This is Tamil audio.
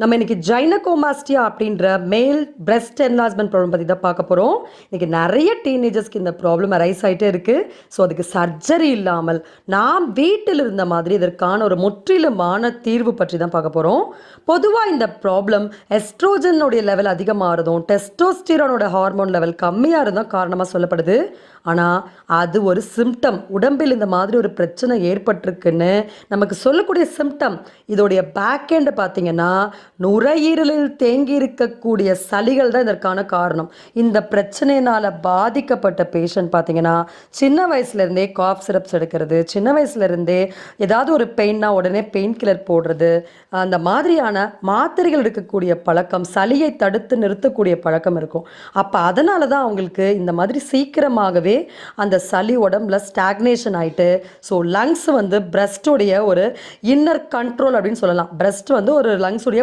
நம்ம இன்னைக்கு ஜைனகோமாஸ்டியா அப்படின்ற மேல் பிரெஸ்ட் என்லார்ஜ்மெண்ட் ப்ராப்ளம் பற்றி தான் பார்க்க போகிறோம். இன்னைக்கு நிறைய டீனேஜர்ஸ்க்கு இந்த ப்ராப்ளம் அரைஸ் ஆகிட்டே இருக்குது. ஸோ அதுக்கு சர்ஜரி இல்லாமல் நாம் வீட்டில் இருந்த மாதிரி இதற்கான ஒரு முற்றிலுமான தீர்வு பற்றி தான் பார்க்க போகிறோம். பொதுவாக இந்த ப்ராப்ளம் எஸ்ட்ரோஜனுடைய லெவல் அதிகமாகிறதும் டெஸ்டோஸ்டிரானோட ஹார்மோன் லெவல் கம்மியாக இருந்தால் காரணமாக சொல்லப்படுது. ஆனால் அது ஒரு சிம்டம், உடம்பில் இந்த மாதிரி ஒரு பிரச்சனை ஏற்பட்டிருக்குன்னு நமக்கு சொல்லக்கூடிய சிம்டம். இதோடைய பேக் எண்டு பார்த்தீங்கன்னா நுரையீரலில் தேங்கி இருக்கக்கூடிய சளிகள் தான் இதற்கான காரணம். இந்த பிரச்சனையினால் பாதிக்கப்பட்ட பேஷண்ட் பார்த்தீங்கன்னா சின்ன வயசுலேருந்தே காஃப் சிரப்ஸ் எடுக்கிறது, சின்ன வயசுலேருந்தே ஏதாவது ஒரு பெயின்னா உடனே பெயின் கில்லர் போடுறது, அந்த மாதிரியான மாத்திரைகள் எடுக்கக்கூடிய பழக்கம், சளியை தடுத்து நிறுத்தக்கூடிய பழக்கம் இருக்கும். அப்போ அதனால தான் அவங்களுக்கு இந்த மாதிரி சீக்கிரமாகவே அந்த சளி உடம்புல ஸ்டாக்னேஷன் ஆகிட்டு, ஸோ லங்ஸ் வந்து பிரஸ்டோடைய ஒரு இன்னர் கண்ட்ரோல் அப்படின்னு சொல்லலாம். பிரஸ்ட் வந்து ஒரு லங்ஸுடைய